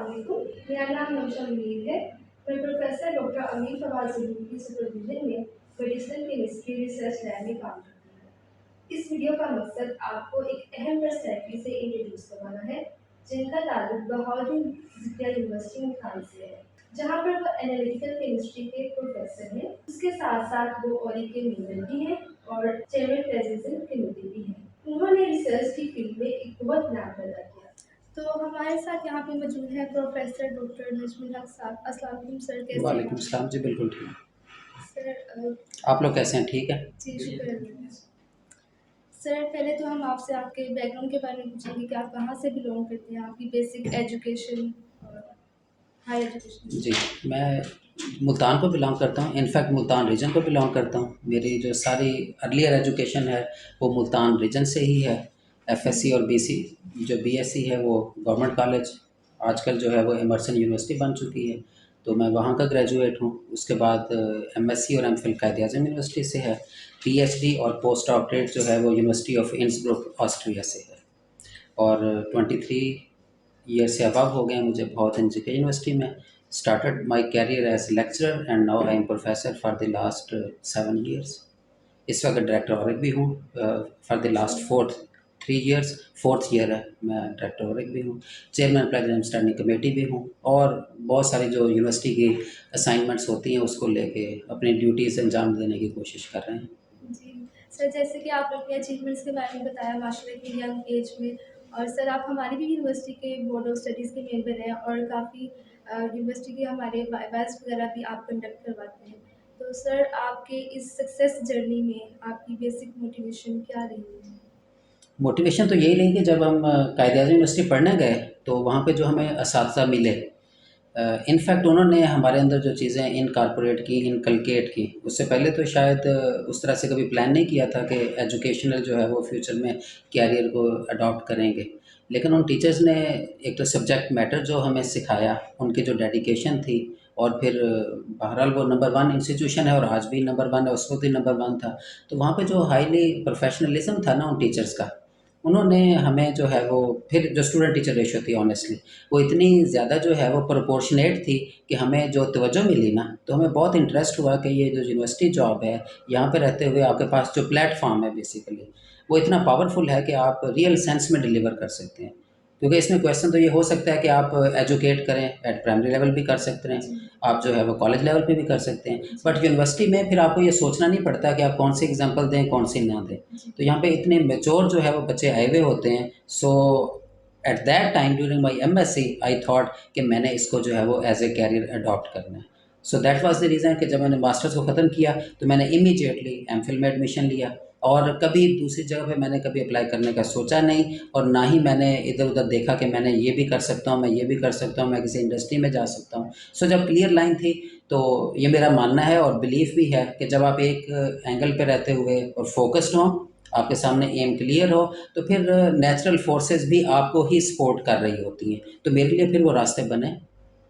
अस्सलामुअलैकुम। मेरा नाम नौशा मुनीर है। मैं प्रोफेसर डॉक्टर अमीर फवाद ज़रूरी की सुपरविजन में मेडिसिनल केमिस्ट्री रिसर्च लैब में काम करती हूँ। इस वीडियो का मकसद आपको एक अहम पर्सनैलिटी से इंट्रोड्यूस करवाना है, जिनका ताल्लुक बहाउद्दीन ज़िक्रिया यूनिवर्सिटी मुल्तान से है, जहाँ पर वो एनालिटिकल केमिस्ट्री के प्रोफेसर हैं। उसके साथ साथ वो ऑरी के मेंबर भी हैं और चेयरमैन प्रेसिडेंट कमेटी भी हैं। उन्होंने रिसर्च की फील्ड में एक बहुत नाम पैदा किया। तो हमारे साथ यहाँ पे मौजूद है प्रोफेसर डॉक्टर नजमुल हक साहब। अस्सलाम वालेकुम सर, कैसे हैं? वालेकुम सलाम जी, बिल्कुल ठीक। सर आप लोग कैसे हैं? ठीक है। जी शुक्र अल्लाह। सर पहले तो हम आपसे आपके बैकग्राउंड के बारे में पूछेंगे कि आप कहाँ से बिलोंग करते हैं, आपकी बेसिक एजुकेशन और हाई एजुकेशन। जी, मैं मुल्तान को बिलॉन्ग करता हूँ। इनफैक्ट मुल्तान रीजन को बिलॉन्ग करता हूँ। मेरी जो सारी अर्लियर एजुकेशन है वो मुल्तान रीजन से ही है। एफएससी और बीसी जो बीएससी है वो गवर्नमेंट कॉलेज, आजकल जो है वो एमर्सन यूनिवर्सिटी बन चुकी है, तो मैं वहाँ का ग्रेजुएट हूँ। उसके बाद एमएससी और एमफिल कायद-ए-आज़म यूनिवर्सिटी से है। पीएचडी और पोस्ट डॉक्टरेट जो है वो यूनिवर्सिटी ऑफ इंसब्रुक ऑस्ट्रिया से है। और 23 ईयर से अबव हो गए मुझे बहुत एनजीके यूनिवर्सिटी में। Started my career as lecturer and now I am professor for the last 7 years. इस वक्त डायरेक्टर ऑरिक भी हूँ for the last 3 years. Fourth year है, मैं डायरेक्टर ऑरिक भी हूँ, चेयरमैन प्रेसिडेंट स्टैंडिंग कमेटी भी हूँ, और बहुत सारी जो यूनिवर्सिटी की असाइनमेंट्स होती हैं उसको लेके अपनी ड्यूटीज़ अंजाम देने की कोशिश कर रहे हैं। जी सर, जैसे कि आपने अपने अचीवमेंट्स के बारे में बताया माशाल्लाह की यंग एज में, और सर आप हमारी भी यूनिवर्सिटी के बोर्ड ऑफ स्टडीज़ के मेंबर हैं और काफ़ी यूनिवर्सिटी के हमारे वाइवास वगैरह भी आप कंडक्ट करवाते हैं। तो सर आपके इस सक्सेस जर्नी में आपकी बेसिक मोटिवेशन क्या रही है? मोटिवेशन तो यही रही कि जब हम कायद-ए-आज़म यूनिवर्सिटी पढ़ने गए तो वहाँ पे जो हमें असातिज़ा मिले, इनफैक्ट उन्होंने हमारे अंदर जो चीज़ें इनकॉर्पोरेट की, इनकलकेट की, उससे पहले तो शायद उस तरह से कभी प्लान नहीं किया था कि एजुकेशनल जो है वो फ्यूचर में कैरियर को अडॉप्ट करेंगे। लेकिन उन टीचर्स ने एक तो सब्जेक्ट मैटर जो हमें सिखाया, उनकी जो डेडिकेशन थी, और फिर बहरहाल वो नंबर 1 इंस्टीट्यूशन है और आज भी नंबर 1 है, उस वक्त भी नंबर 1 था। तो वहाँ पे जो हाईली प्रोफेशनलिज्म था ना उन टीचर्स का, उन्होंने हमें जो है वो, फिर जो स्टूडेंट टीचर रेशियो थी ऑनेस्टली वो इतनी ज़्यादा जो है वो प्रोपोर्शनेट थी कि हमें जो तवज्जो मिली ना, तो हमें बहुत इंटरेस्ट हुआ कि ये जो यूनिवर्सिटी जॉब है, यहाँ पे रहते हुए आपके पास जो प्लेटफॉर्म है बेसिकली वो इतना पावरफुल है कि आप रियल सेंस में डिलीवर कर सकते हैं। क्योंकि इसमें क्वेश्चन तो ये हो सकता है कि आप एजुकेट करें, एट प्राइमरी लेवल भी कर सकते हैं, आप जो है वो कॉलेज लेवल पे भी कर सकते हैं, बट यूनिवर्सिटी में फिर आपको ये सोचना नहीं पड़ता कि आप कौन सी एग्जांपल दें, कौन सी ना दें। तो यहाँ पे इतने मैच्योर जो है वो बच्चे आए हुए होते हैं। So at that time during my MSc I thought कि मैंने इसको जो है वो एज ए कैरियर अडॉप्ट करना है। So that was the reason कि जब मैंने मास्टर्स को ख़त्म किया तो मैंने इमीडिएटली एमफिल में एडमिशन लिया, और कभी दूसरी जगह पे मैंने कभी अप्लाई करने का सोचा नहीं, और ना ही मैंने इधर-उधर देखा कि मैंने ये भी कर सकता हूँ, मैं ये भी कर सकता हूँ, मैं किसी इंडस्ट्री में जा सकता हूँ। सो जब क्लियर लाइन थी तो ये मेरा मानना है और बिलीफ भी है कि जब आप एक एंगल पे रहते हुए और फोकस्ड हों, आपके सामने एम क्लियर हो, तो फिर नेचुरल फोर्सेस भी आपको ही सपोर्ट कर रही होती हैं। तो मेरे लिए फिर वो रास्ते बने।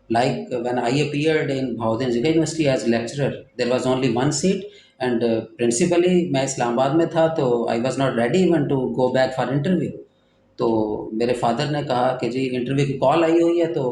Like when I appeared in Bhaudan Zika University as lecturer, there was only one seat, and principally मैं इस्लामाबाद में था, तो I was not ready even to go back for interview। तो मेरे फादर ने कहा कि जी इंटरव्यू की कॉल आई हुई है, तो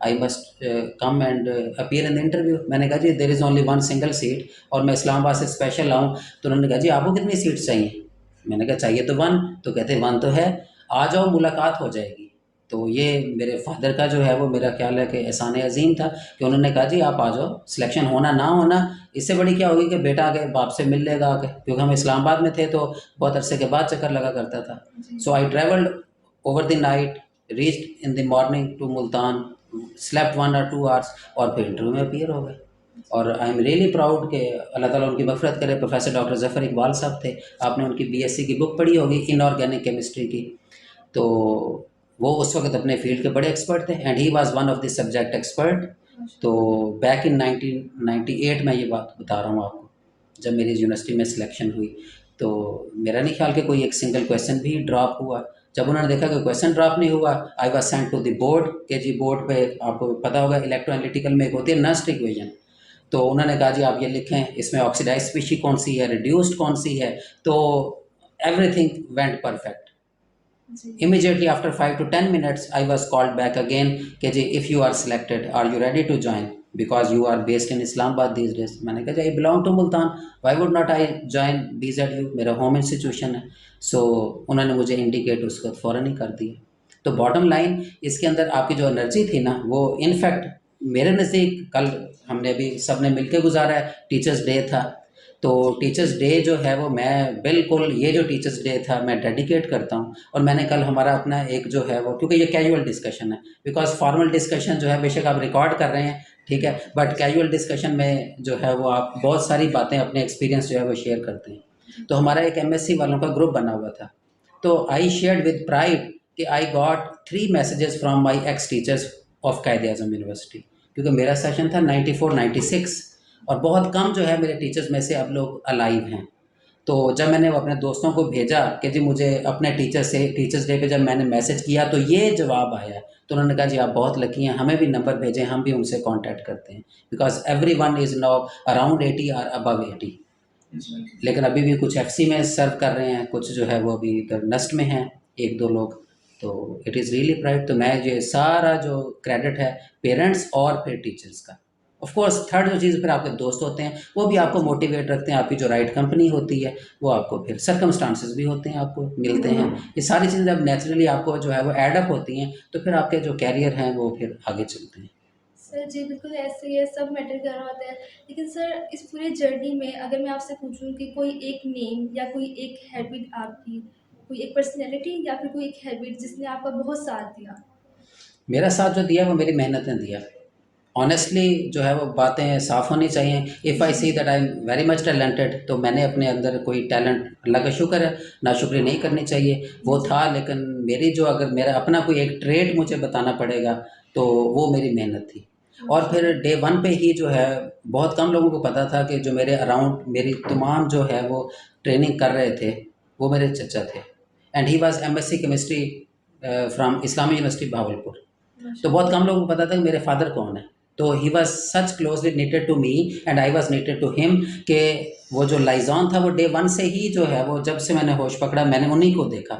I must come and appear in the interview. मैंने कहा जी there is only one single seat, और मैं इस्लामाबाद से स्पेशल आऊँ। तो उन्होंने कहा जी आपको कितनी सीट्स चाहिए? मैंने कहा चाहिए तो 1। तो कहते 1 तो है, आ जाओ मुलाकात हो जाएगी। तो ये मेरे फ़ादर का जो है वो मेरा ख़्याल है कि एहसान अज़ीम था कि उन्होंने कहा जी आप आ जाओ, सिलेक्शन होना ना होना इससे बड़ी क्या होगी कि बेटा आके बाप से मिल लेगा आके, क्योंकि हम इस्लामाबाद में थे तो बहुत अरसे के बाद चक्कर लगा करता था। So I travelled over the night, reached in the morning to Multan, slept 1 और 2 आवर्स, और फिर इंटरव्यू में अपीयर हो गए। और आई एम रियली प्राउड कि अल्लाह ताला उनकी मग़फ़िरत करे, प्रोफ़ेसर डॉक्टर ज़फ़र इकबाल साहब थे। आपने उनकी बीएससी की बुक पढ़ी होगी, इनऑर्गेनिक केमिस्ट्री की। तो वो उस वक़्त अपने फ़ील्ड के बड़े एक्सपर्ट थे, and he was one of the subject expert. तो बैक इन 1998 में ये बात बता रहा हूँ आपको, जब मेरी यूनिवर्सिटी में सिलेक्शन हुई, तो मेरा नहीं ख़्याल कि कोई एक सिंगल क्वेश्चन भी ड्रॉप हुआ। जब उन्होंने देखा कि क्वेश्चन ड्रॉप नहीं हुआ, I was sent to the board कि जी बोर्ड पे आपको पता होगा इलेक्ट्रो एनालिटिकल में एक होती है नस्ट इक्वेशन। तो उन्होंने कहा जी आप ये लिखें, इसमें ऑक्सीडाइज्ड स्पीशीज़ कौन सी है, रिड्यूस्ड कौन सी है। तो everything went perfect. Ji. Immediately after 5 to 10 minutes, I was called back again कि जी if you are selected, are you ready to join? Because you are based in Islamabad these days. मैंने कहा जी I belong to Multan, why would not I join BZU? मेरा home institution है. So उन्होंने मुझे indicate उसको फ़ौरन ही कर दिया. तो बॉटम लाइन इसके अंदर आपकी जो एनर्जी थी ना, वो इनफैक्ट मेरे नज़दीक कल हमने अभी सब ने मिलकर गुजारा है, टीचर्स डे था. तो टीचर्स डे जो है वो मैं बिल्कुल ये जो टीचर्स डे था मैं डेडिकेट करता हूँ. और मैंने कल हमारा अपना एक जो है वो, क्योंकि ये कैजुअल डिस्कशन है, बिकॉज फॉर्मल डिस्कशन जो है बेशक आप रिकॉर्ड कर रहे हैं, ठीक है, बट कैजुअल डिस्कशन में जो है वो आप बहुत सारी बातें अपने एक्सपीरियंस जो है वो शेयर करते हैं. तो हमारा एक एमएससी वालों का ग्रुप बना हुआ था. तो आई शेयर्ड विद प्राइड कि I got 3 messages from my x teachers of Quaid Azam university, क्योंकि मेरा सेशन था 94-96 और बहुत कम जो है मेरे टीचर्स में से अब लोग अलाइव हैं. तो जब मैंने वो अपने दोस्तों को भेजा कि जी मुझे अपने टीचर से टीचर्स डे पे जब मैंने मैसेज किया तो ये जवाब आया. तो उन्होंने कहा जी आप बहुत लकी हैं, हमें भी नंबर भेजें, हम भी उनसे कांटेक्ट करते हैं, because every one is now around 80 और अबव 80. लेकिन अभी भी कुछ एफसी में सर्व कर रहे हैं, कुछ जो है वो अभी इधर नस्ट में हैं, एक दो लोग. तो इट इज़ रियली प्राइड. तो मैं ये सारा जो क्रेडिट है पेरेंट्स और फिर टीचर्स का. ऑफ कोर्स थर्ड जो चीज़ फिर आपके दोस्त होते हैं, वो भी आपको मोटिवेट रखते हैं, आपकी जो राइट कंपनी होती है वो आपको, फिर सर्कमस्टांसेस भी होते हैं आपको मिलते हैं. ये सारी चीज़ें जब नेचुरली आपको जो है वो एडअप होती हैं तो फिर आपके जो कैरियर हैं वो फिर आगे चलते हैं. सर जी, बिल्कुल ऐसे ही है, सब मैटर कर रहा होता है। लेकिन सर इस पूरे जर्नी में अगर मैं आपसे पूछूँ कि कोई एक नेम या कोई एक हैबिट आपकी, कोई एक पर्सनैलिटी या फिर कोई एक हैबिट जिसने आपका बहुत साथ दिया? मेरा साथ जो दिया वो मेरी मेहनत ने दिया. ऑनेस्टली जो है वो बातें साफ़ होनी चाहिए. If I see that I am very much talented, तो मैंने अपने अंदर कोई टैलेंट, अल्लाह का शुक्र है, नाशुक्री नहीं करनी चाहिए, वो था. लेकिन मेरी जो, अगर मेरा अपना कोई एक ट्रेट मुझे बताना पड़ेगा तो वो मेरी मेहनत थी. और फिर डे वन पे ही जो है बहुत कम लोगों को पता था कि जो मेरे अराउंड मेरी तमाम जो है वो ट्रेनिंग कर रहे थे वो मेरे चचा थे. And he was MSc chemistry from Islami university Bahawalpur. तो बहुत कम लोगों को पता था कि मेरे फादर कौन है. तो he was such closely knitted to me and I was knitted to him कि वो जो लाइजॉन था वो डे वन से ही जो है वो, जब से मैंने होश पकड़ा मैंने उन्हीं को देखा.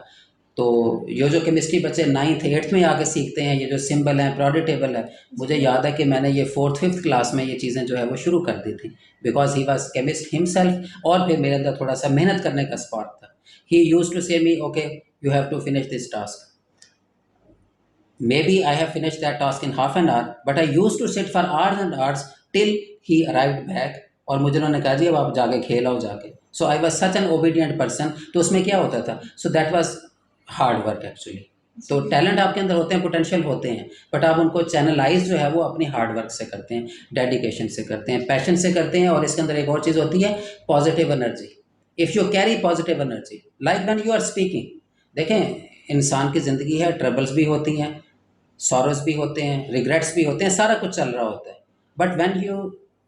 तो ये जो केमिस्ट्री बच्चे 9th 8th में आके सीखते हैं, ये जो सिंबल हैं, प्रोडी टेबल है, मुझे याद है कि मैंने ये 4th 5th क्लास में ये चीज़ें जो है वो शुरू कर दी थी, because he was chemist himself. और फिर मेरे अंदर थोड़ा सा मेहनत करने का स्पार्क था. ही use to say me okay you have to finish this task. Maybe I have finished that task in half an hour, but I used to sit for hours and hours till he arrived back. और मुझे उन्होंने कहा जी अब आप जाके खेल आओ जाके. So I was such an obedient person. तो उसमें क्या होता था, so that was hard work actually. तो टैलेंट आपके अंदर होते हैं, पोटेंशियल होते हैं, बट आप उनको चैनलाइज जो है वो अपनी हार्ड वर्क से करते हैं, डेडिकेशन से करते हैं, पैशन से करते हैं. और इसके अंदर एक और चीज़ होती है, positive energy. If you carry positive energy like when you are speaking, देखें इंसान की ज़िंदगी है, ट्रबल्स भी होती हैं, सॉरोज भी होते हैं, रिग्रेट्स भी होते हैं, सारा कुछ चल रहा होता है. But when you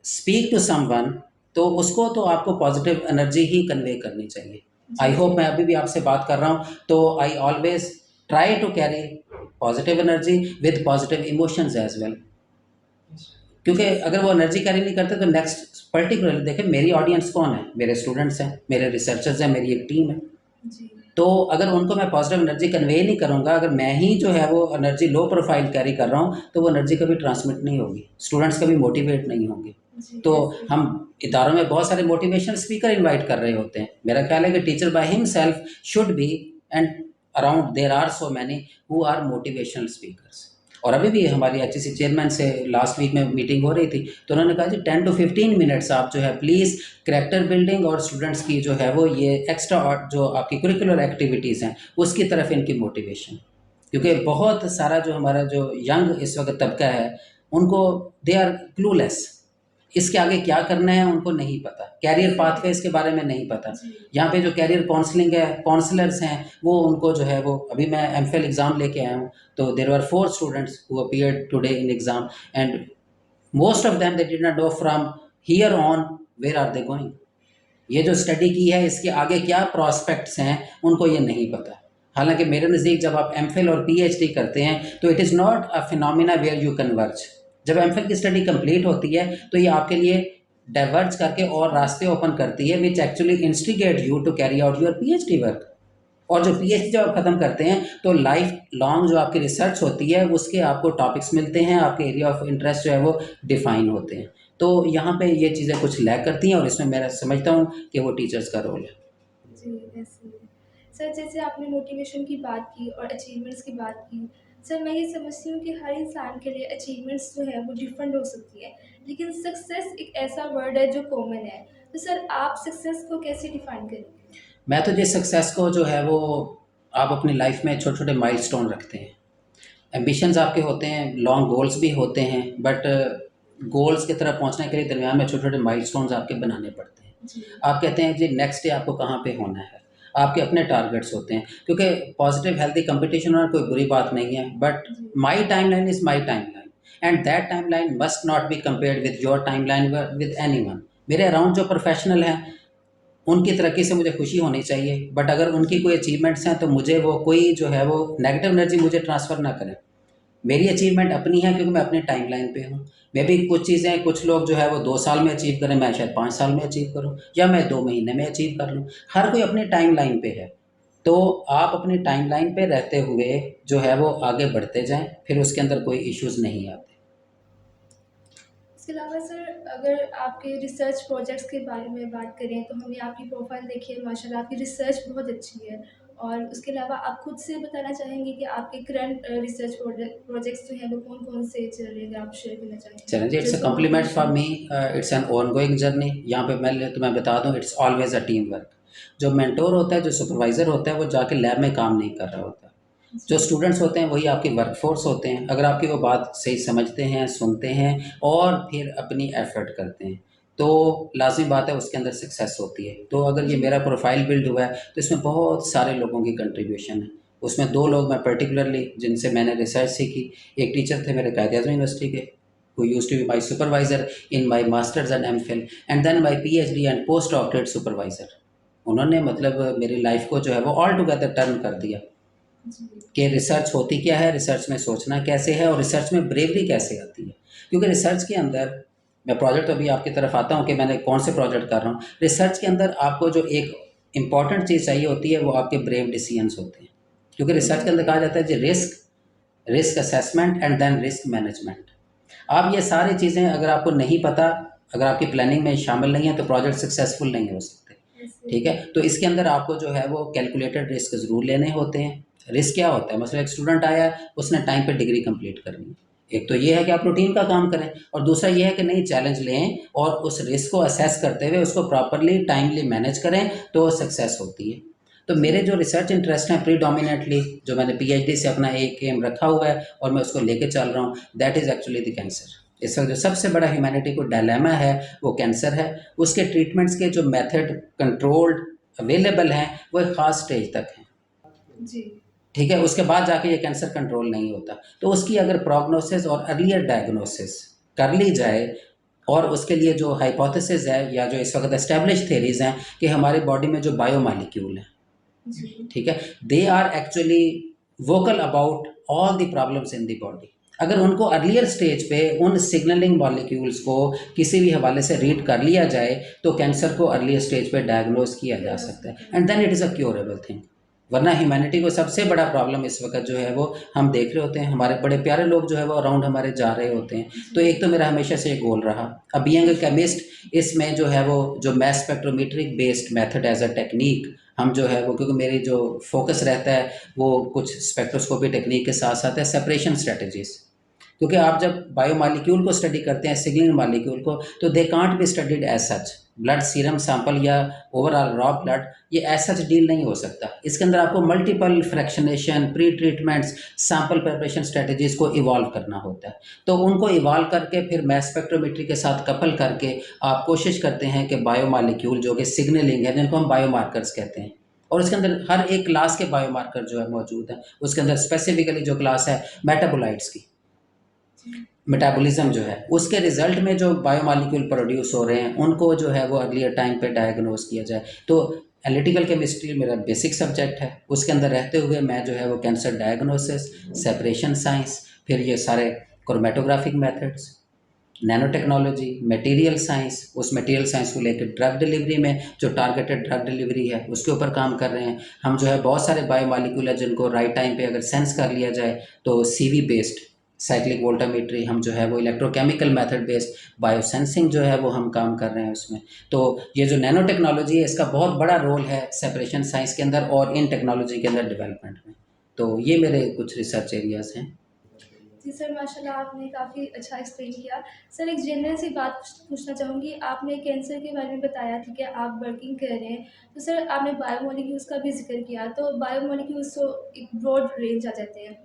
speak to someone तो उसको तो आपको पॉजिटिव एनर्जी ही कन्वे करनी चाहिए. आई होप मैं अभी भी आपसे बात कर रहा हूँ तो I always try to carry positive energy with positive emotions as well. क्योंकि अगर वो एनर्जी कैरी नहीं करते तो नेक्स्ट पर्टिकुलर देखें मेरी ऑडियंस कौन है, मेरे स्टूडेंट्स हैं, मेरे रिसर्चर्स हैं, मेरी एक टीम है. जी। तो अगर उनको मैं पॉजिटिव एनर्जी कन्वे नहीं करूँगा, अगर मैं ही जो है वो एनर्जी लो प्रोफाइल कैरी कर रहा हूँ, तो वो एनर्जी कभी ट्रांसमिट नहीं होगी, स्टूडेंट्स कभी मोटिवेट नहीं होंगे. जी, तो ऐसे। हम इदारों में बहुत सारे मोटिवेशनल स्पीकर इनवाइट कर रहे होते हैं. मेरा ख्याल है कि teacher by himself should be, and around there are so many who are motivational speakers. और अभी भी हमारी एचईसी चेयरमैन से लास्ट वीक में मीटिंग हो रही थी, तो उन्होंने कहा जी 10 to 15 मिनट्स आप जो है प्लीज़ करैक्टर बिल्डिंग और स्टूडेंट्स की जो है वो ये एक्स्ट्रा जो आपकी करिकुलर एक्टिविटीज़ हैं उसकी तरफ इनकी मोटिवेशन. क्योंकि बहुत सारा जो हमारा जो यंग इस वक्त तबका है उनको, दे आर क्लूलेस, इसके आगे क्या करना है उनको नहीं पता, कैरियर पाथवेज के बारे में नहीं पता. जी। यहाँ पे जो कैरियर काउंसलिंग है, काउंसलर्स हैं, वो उनको जो है वो, अभी मैं एमफिल एग्ज़ाम लेके आया हूँ, तो there were 4 students who appeared today in exam and most of them they did not know from here on where are they going. ये जो स्टडी की है इसके आगे क्या प्रॉस्पेक्ट्स हैं उनको ये नहीं पता. हालांकि मेरे नज़दीक जब आप एमफिल और पीएचडी करते हैं तो it is not a phenomena where you converge. जब एमफिल की स्टडी कंप्लीट होती है तो ये आपके लिए डाइवर्ज करके और रास्ते ओपन करती है which actually instigate you to carry out your PhD work. और जो जी, पीएचडी जब आप ख़त्म करते हैं तो लाइफ लॉन्ग जो आपकी रिसर्च होती है उसके आपको टॉपिक्स मिलते हैं, आपके एरिया ऑफ इंटरेस्ट जो है वो डिफाइन होते हैं। तो यहाँ पे ये चीज़ें कुछ लैक करती हैं और इसमें मैं समझता हूँ कि वो टीचर्स का रोल है। जी, ऐसे ही है। सर जैसे आपने मोटिवेशन की बात की और अचीवमेंट्स की बात की, सर मैं ये समझती हूँ कि हर इंसान के लिए अचीवमेंट्स जो है वो डिफरेंट हो सकती है, लेकिन सक्सेस एक ऐसा वर्ड है जो कॉमन है। तो सर आप सक्सेस को कैसे डिफाइन करेंगे? मैं तो जिस सक्सेस को जो है वो आप अपनी लाइफ में छोटे छोटे माइलस्टोन रखते हैं, एम्बिशंस आपके होते हैं, लॉन्ग गोल्स भी होते हैं, बट गोल्स की तरफ पहुंचने के लिए दरमियान में छोटे छोटे माइलस्टोन्स आपके बनाने पड़ते हैं। जी, आप कहते हैं जी नेक्स्ट डे आपको कहाँ पे होना है, आपके अपने टारगेट्स होते हैं, क्योंकि पॉजिटिव हेल्थी कंपटीशन होना कोई बुरी बात नहीं है, बट जी, my time line is my time line and that time line must not be compared with your time line with any one. मेरे अराउंड जो प्रोफेशनल हैं उनकी तरक्की से मुझे खुशी होनी चाहिए, बट अगर उनकी जी, कोई अचीवमेंट्स हैं तो मुझे वो कोई जो है वो नेगेटिव एनर्जी मुझे ट्रांसफ़र ना करें। मेरी अचीवमेंट अपनी है क्योंकि मैं अपने टाइमलाइन पे हूँ। मे बी कुछ चीज़ें कुछ लोग जो है वो 2 साल में अचीव करें, मैं शायद 5 साल में अचीव करूँ या मैं 2 महीने में अचीव कर लूँ। हर कोई अपनी टाइमलाइन पे है। तो आप अपनी टाइमलाइन पे रहते हुए जो है वो आगे बढ़ते जाएँ, फिर उसके अंदर कोई इश्यूज़ नहीं आते। इसके अलावा सर अगर आपके रिसर्च प्रोजेक्ट्स के बारे में बात करें तो हमने आपकी प्रोफाइल देखी है, माशाल्लाह आपकी रिसर्च बहुत अच्छी है। और उसके अलावा आप खुद से बताना चाहेंगे कि आपके करंट रिसर्च प्रोजेक्ट्स जो हैं वो कौन-कौन से चल रहे हैं? अगर आप शेयर करना चाहें, चलें जी, it's a just for compliment for motivation. Me, it's an ongoing journey. यहाँ पे मैं तुम्हें बता दूँ it's always a team work. जो मेंटोर होता है, जो सुपरवाइज़र होता है, वो जाके लैब में काम नहीं कर रहा होता। जो जी, स्टूडेंट्स होते हैं वही आपकी वर्कफोर्स होते हैं। अगर आपकी वो बात सही समझते हैं, सुनते हैं और फिर अपनी एफर्ट करते हैं, तो लाज़िम बात है उसके अंदर सक्सेस होती है। तो अगर ये जी, मेरा प्रोफाइल बिल्ड हुआ है तो इसमें बहुत सारे लोगों की कंट्रीब्यूशन है। उसमें 2 लोग मैं पर्टिकुलरली जिनसे मैंने रिसर्च सीखी, एक टीचर थे मेरे कायद-ए-आज़म यूनिवर्सिटी के, who used to be my supervisor in my masters and MPhil, and then my PhD and post doctorate supervisor। उन्होंने मतलब मेरी लाइफ को जो है वो ऑल टुगेदर टर्न कर दिया जी, कि रिसर्च होती क्या है, रिसर्च में सोचना कैसे है और रिसर्च में ब्रेवरी कैसे आती है। क्योंकि रिसर्च के अंदर मैं प्रोजेक्ट अभी आपकी तरफ आता हूँ कि मैंने कौन से प्रोजेक्ट कर रहा हूँ। रिसर्च के अंदर आपको जो एक इम्पॉर्टेंट चीज़ चाहिए होती है वो आपके ब्रेव डिसीजंस होते हैं। क्योंकि रिसर्च जी, के अंदर कहा जाता है जी risk, risk assessment and then risk management. आप ये सारी चीज़ें अगर आपको नहीं पता, अगर आपकी प्लानिंग में शामिल नहीं है तो प्रोजेक्ट सक्सेसफुल नहीं हो सकते। ऐसे ठीक है? तो इसके अंदर आपको जो है वो कैलकुलेटेड रिस्क ज़रूर लेने होते हैं। रिस्क क्या होता है? मसलन एक स्टूडेंट आया है, उसने टाइम पे डिग्री कंप्लीट करनी है। एक तो ये है कि आप रूटीन का काम करें और दूसरा ये है कि नई चैलेंज लें और उस रिस्क को असेस करते हुए उसको प्रॉपर्ली टाइमली मैनेज करें तो सक्सेस होती है। तो जी, मेरे जो रिसर्च इंटरेस्ट हैं प्रीडोमिनेटली जो मैंने पीएचडी से अपना एक एम रखा हुआ है और मैं उसको लेके चल रहा हूँ, that is actually the cancer. इस वक्त जो सबसे बड़ा ह्यूमैनिटी को डायलेमा है वो कैंसर है। उसके ट्रीटमेंट्स के जो मेथड कंट्रोल्ड अवेलेबल हैं वो एक ख़ास स्टेज तक हैं। जी, ठीक है, उसके बाद जाके ये कैंसर कंट्रोल नहीं होता। तो उसकी अगर प्रोग्नोसिस और अर्लियर डायग्नोसिस कर ली जाए और उसके लिए जो हाइपोथेसिस है या जो इस वक्त एस्टेब्लिश थेरीज हैं कि हमारे बॉडी में जो बायोमालिक्यूल हैं, जी, ठीक है, they are actually vocal about all the problems in the body. अगर उनको अर्लियर स्टेज पे उन सिग्नलिंग मॉलिक्यूल्स को किसी भी हवाले से रीड कर लिया जाए तो कैंसर को अर्लियर स्टेज पे डायग्नोज किया जा किया जा सकता है सकता एंड है। Then it is a curable thing. वरना ह्यूमैनिटी को सबसे बड़ा प्रॉब्लम इस वक्त जो है वो हम देख रहे होते हैं, हमारे बड़े प्यारे लोग जो है वो अराउंड हमारे जा रहे होते हैं। तो जी, एक तो मेरा हमेशा से गोल रहा, अब बीइंग अ केमिस्ट इसमें जो है वो जो mass spectrometric based method as a technique हम जो है वो, क्योंकि मेरी जो फोकस रहता है वो कुछ स्पेक्ट्रोस्कोपी टेक्निक के साथ साथ है सेपरेशन स्ट्रेटजीज। क्योंकि आप जब बायोमॉलिक्यूल को स्टडी करते हैं सिग्नलिंग मॉलिक्यूल को तो they can't be studied as such. Blood serum sample या ओवरऑल रॉ ब्लड ये एज सच डील नहीं हो सकता। इसके अंदर आपको multiple fractionation pre treatments sample preparation strategies को इवॉल्व करना होता है। तो उनको इवॉल्व करके फिर मैस स्पेक्ट्रोमेट्री के साथ कपल करके आप कोशिश करते हैं कि बायोमॉलिक्यूल जो कि सिग्नलिंग है जिनको हम बायोमार्कर्स कहते हैं, और उसके अंदर हर एक क्लास के बायोमार्कर जो है मौजूद हैं। उसके अंदर स्पेसिफिकली जो क्लास है मेटाबोलाइट्स की, जी, मेटाबॉलिज्म जो है उसके रिजल्ट में जो बायोमॉलिक्यूल प्रोड्यूस हो रहे हैं उनको जो है वो अगली टाइम पे डायग्नोज किया जाए। तो एनालिटिकल केमिस्ट्री मेरा बेसिक सब्जेक्ट है, उसके अंदर रहते हुए मैं जो है वो कैंसर डायग्नोसिस, सेपरेशन साइंस, फिर ये सारे chromatographic methods, nano technology, material science, उस मटेरियल साइंस को लेकर ड्रग डिलीवरी में जो टारगेटेड ड्रग डिलीवरी है उसके ऊपर काम कर रहे हैं। हम जो है बहुत सारे बायोमॉलिक्यूल है जिनको राइट टाइम पे अगर सेंस कर लिया जाए तो सीवी बेस्ड साइक्लिक वोल्टामीट्री, हम जो है वो इलेक्ट्रोकेमिकल मेथड बेस्ड बायोसेंसिंग जो है वो हम काम कर रहे हैं उसमें। तो ये जो नैनो टेक्नोलॉजी है इसका बहुत बड़ा रोल है सेपरेशन साइंस के अंदर और इन टेक्नोलॉजी के अंदर डेवलपमेंट में। तो ये मेरे कुछ रिसर्च एरियाज़ हैं। जी सर, माशाल्लाह आपने काफ़ी अच्छा एक्सप्लेन किया। सर एक जनरल सी बात पूछना चाहूँगी, आपने कैंसर के बारे में बताया थी कि आप वर्किंग कर रहे हैं, तो सर आपने बायोमॉलिक्यूल्स का भी ज़िक्र किया, तो बायोमॉलिक्यूल्स तो एक ब्रॉड रेंज आ जाते हैं।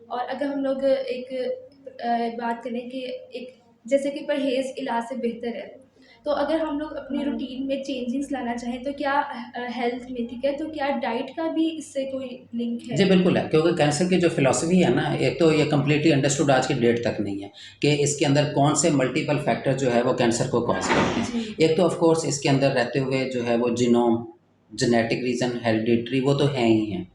और अगर हम लोग बात करें कि एक जैसे कि परहेज़ इलाज से बेहतर है, तो अगर हम लोग अपनी रूटीन में चेंजेस लाना चाहें तो क्या हेल्थ में, ठीक है, तो क्या डाइट का भी इससे कोई लिंक है? जी, बिल्कुल है, क्योंकि कैंसर की जो फ़िलॉसफ़ी है ना, एक तो ये कंप्लीटली अंडरस्टूड आज की डेट तक नहीं है कि इसके अंदर कौन से मल्टीपल फैक्टर जो है वो कैंसर को कॉज़ करते हैं। जी, एक तो ऑफ़ कोर्स इसके अंदर रहते हुए जो है वो जीनोम, जेनेटिक रीज़न, हेरिडिटरी वो तो हैं ही हैं,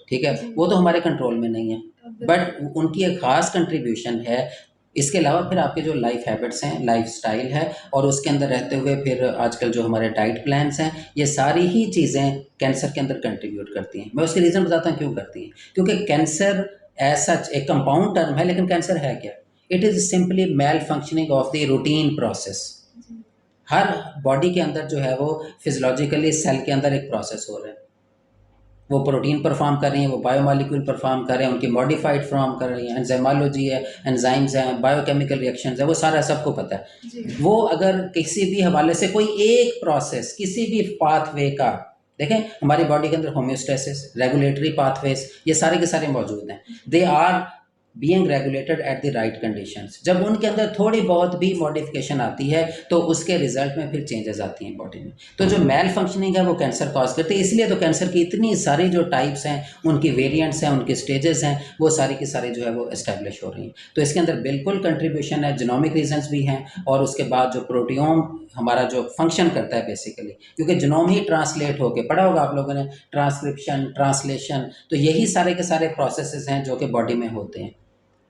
ठीक है? जी। वो तो हमारे कंट्रोल में नहीं है। बिल्कुल। बट उनकी एक ख़ास कंट्रीब्यूशन है। इसके अलावा फिर आपके जो लाइफ़ हैबिट्स हैं, लाइफ़स्टाइल है और उसके अंदर रहते हुए फिर आजकल जो हमारे डाइट प्लान्स हैं, ये सारी ही चीज़ें कैंसर के अंदर कंट्रीब्यूट करती हैं। मैं उसके रीज़न बताता हूँ क्यों करती हैं। क्योंकि कैंसर एज़ सच एक कंपाउंड टर्म है, लेकिन कैंसर है क्या? It is simply malfunctioning of the routine process. जी, हर बॉडी के अंदर जो है वो फिज़ियोलॉजिकली सेल के अंदर एक प्रोसेस हो रहा है। वो प्रोटीन परफॉर्म कर रही हैं, वो बायोमॉलिक्यूल परफॉर्म कर रहे हैं, उनकी मॉडिफाइड फॉर्म कर रही हैं, एंजाइमोलॉजी है, एंजाइम्स हैं, बायोकेमिकल रिएक्शंस है, वो सारा सबको पता है। जी, वो अगर किसी भी हवाले से कोई एक प्रोसेस किसी भी पाथवे का देखें, हमारी बॉडी के अंदर होम्योस्टेसिस, रेगुलेटरी पाथवेज, ये सारे के सारे मौजूद हैं। They are being regulated at the right conditions. जब उनके अंदर थोड़ी बहुत भी मॉडिफिकेशन आती है तो उसके रिजल्ट में फिर चेंजेस आती हैं बॉडी में। तो जो मेल फंक्शनिंग है वो कैंसर कॉज करती है। इसलिए तो कैंसर की इतनी सारी जो टाइप्स हैं, उनकी वेरिएंट्स हैं, उनके स्टेजेस हैं, वो सारी की सारी जो है वो एस्टेब्लिश हो रही हैं। तो इसके अंदर बिल्कुल कंट्रीब्यूशन है, जीनोमिक रीजंस भी हैं और उसके बाद जो प्रोटियोम हमारा जो फंक्शन करता है बेसिकली, क्योंकि जीनोम ही ट्रांसलेट होके पढ़ा होगा आप लोगों ने, ट्रांसक्रिप्शन, ट्रांसलेशन, तो यही सारे के सारे प्रोसेसेस हैं जो कि बॉडी में होते हैं।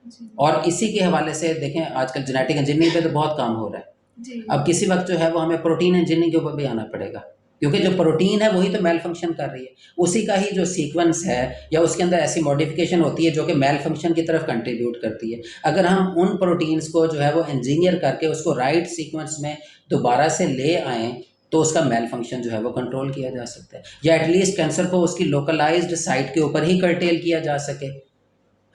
जी, और इसी के हवाले से देखें आजकल जेनेटिक इंजीनियरिंग पे तो बहुत काम हो रहा है। जी, अब किसी वक्त जो है वो हमें प्रोटीन इंजीनियरिंग के ऊपर भी आना पड़ेगा, क्योंकि जो प्रोटीन है वही तो मेल फंक्शन कर रही है। उसी का ही जो सीक्वेंस है या उसके अंदर ऐसी मॉडिफिकेशन होती है जो कि मेल फंक्शन की तरफ कंट्रीब्यूट करती है। अगर हम उन प्रोटीन्स को जो है वो इंजीनियर करके उसको राइट सीक्वेंस में दोबारा से ले आएँ तो उसका मेल फंक्शन जो है वो कंट्रोल किया जा सकता है, या एटलीस्ट कैंसर को उसकी लोकलाइज्ड साइट के ऊपर ही कर्टेल किया जा सके।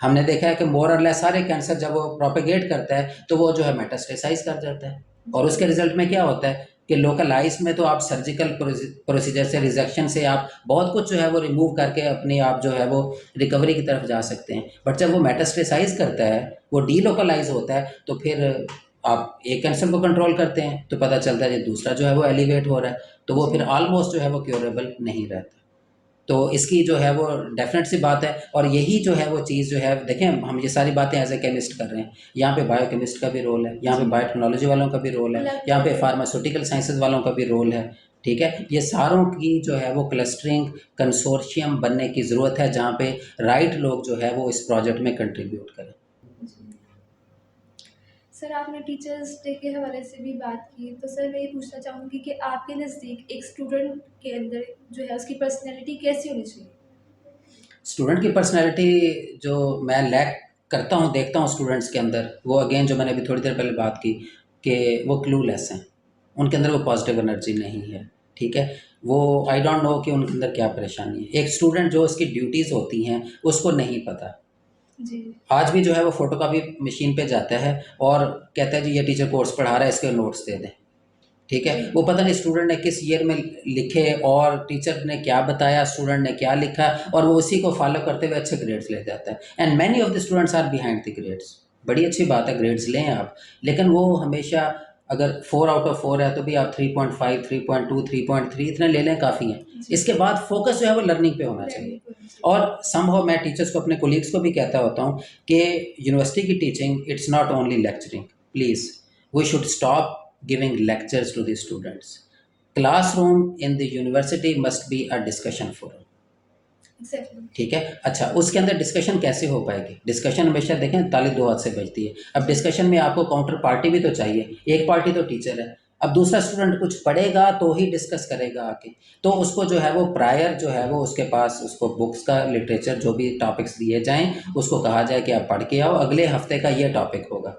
हमने देखा है कि मोर और लेस सारे कैंसर जब वो प्रोपेगेट करता है तो वो जो है मेटास्टेसाइज कर जाता है और जी, उसके रिजल्ट में क्या होता है कि लोकलाइज में तो आप सर्जिकल प्रोसीजर से, रिजेक्शन से आप बहुत कुछ जो है वो रिमूव करके अपने आप जो है वो रिकवरी की तरफ जा सकते हैं। बट जब वो मेटास्टेसाइज करता है, वो डीलोकलाइज होता है, तो फिर आप एक कैंसर को कंट्रोल करते हैं तो पता चलता है कि दूसरा जो है वो एलिवेट हो रहा है, तो वो फिर जी, ऑलमोस्ट जो है वो क्योरेबल नहीं रहता। तो इसकी जो है वो डेफ़िनेट सी बात है और यही जो है वो चीज़ जो है, देखें हम ये सारी बातें एज़ ए केमिस्ट कर रहे हैं, यहाँ पे बायोकेमिस्ट का भी रोल है, यहाँ पे जी। बायोटेक्नोलॉजी वालों का भी रोल है, मतलब यहाँ पे फार्मास्यूटिकल साइंसेज़ वालों का भी रोल है, ठीक है? ये सारों की जो है वो क्लस्टरिंग कंसोर्शियम बनने की ज़रूरत है, जहाँ पे राइट लोग जो है वो इस प्रोजेक्ट में कंट्रीब्यूट करें। जी। सर आपने टीचर्स डे के हवाले से भी बात की, तो सर मैं ये पूछना चाहूँगी कि आपके नज़दीक एक स्टूडेंट के अंदर जो है उसकी पर्सनैलिटी कैसी होनी चाहिए? स्टूडेंट की पर्सनैलिटी जो मैं लैक करता हूँ, देखता हूँ स्टूडेंट्स के अंदर, वो अगेन जो मैंने अभी थोड़ी देर पहले बात की कि वो क्लूलेस हैं, उनके अंदर वो पॉजिटिव एनर्जी नहीं है, ठीक है? वो आई डोंट नो कि उनके अंदर क्या परेशानी है। एक स्टूडेंट जो उसकी ड्यूटीज़ होती हैं, उसको नहीं पता। जी, आज भी जो है वो फ़ोटोकॉपी मशीन पे जाता है और कहता है जी ये टीचर कोर्स पढ़ा रहा है, इसके नोट्स दे दें। ठीक है, जी, वो पता नहीं स्टूडेंट ने किस ईयर में लिखे और टीचर ने क्या बताया, स्टूडेंट ने क्या लिखा, और वो उसी को फॉलो करते हुए अच्छे ग्रेड्स ले जाता है। And many of the students are behind the grades. बड़ी अच्छी बात है, ग्रेड्स लें आप, लेकिन वो हमेशा अगर 4 आउट ऑफ 4 है तो भी आप 3.5, 3.2, 3.3 इतने ले लें, काफ़ी हैं। जी। इसके बाद फोकस जो है वो लर्निंग पे होना चाहिए। लर्निंग होनी चाहिए। और समहाउ मैं टीचर्स को, अपने कोलीग्स को भी कहता होता हूँ कि यूनिवर्सिटी की teaching it's not only lecturing, please we should stop giving lectures to the students. Classroom in the university must be a discussion forum. Exactly. ठीक है। अच्छा, उसके अंदर डिस्कशन कैसे हो पाएगी? डिस्कशन हमेशा देखें ताली दो हाथ से बजती है। अब डिस्कशन में आपको काउंटर पार्टी भी तो चाहिए। एक पार्टी तो टीचर है, अब दूसरा स्टूडेंट कुछ पढ़ेगा तो ही डिस्कस करेगा आके। तो उसको जो है वो प्रायर जो है वो उसके पास उसको बुक्स का लिटरेचर जो भी टॉपिक्स दिए जाएं, उसको कहा जाए कि आप पढ़ के आओ, अगले हफ्ते का ये टॉपिक होगा।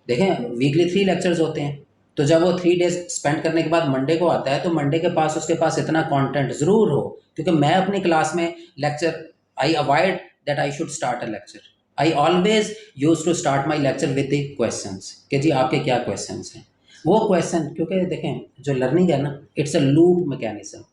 देखें, वीकली 3 लेक्चर्स होते हैं, तो जब वो 3 डेज़ स्पेंड करने के बाद मंडे को आता है, तो मंडे के पास उसके पास इतना कंटेंट ज़रूर हो। क्योंकि मैं अपनी क्लास में lecture I avoid that I should start a lecture. I always used to start my lecture with the questions कि जी आपके क्या क्वेश्चंस हैं। वो क्वेश्चन, क्योंकि देखें जो लर्निंग है ना, it's a loop mechanism.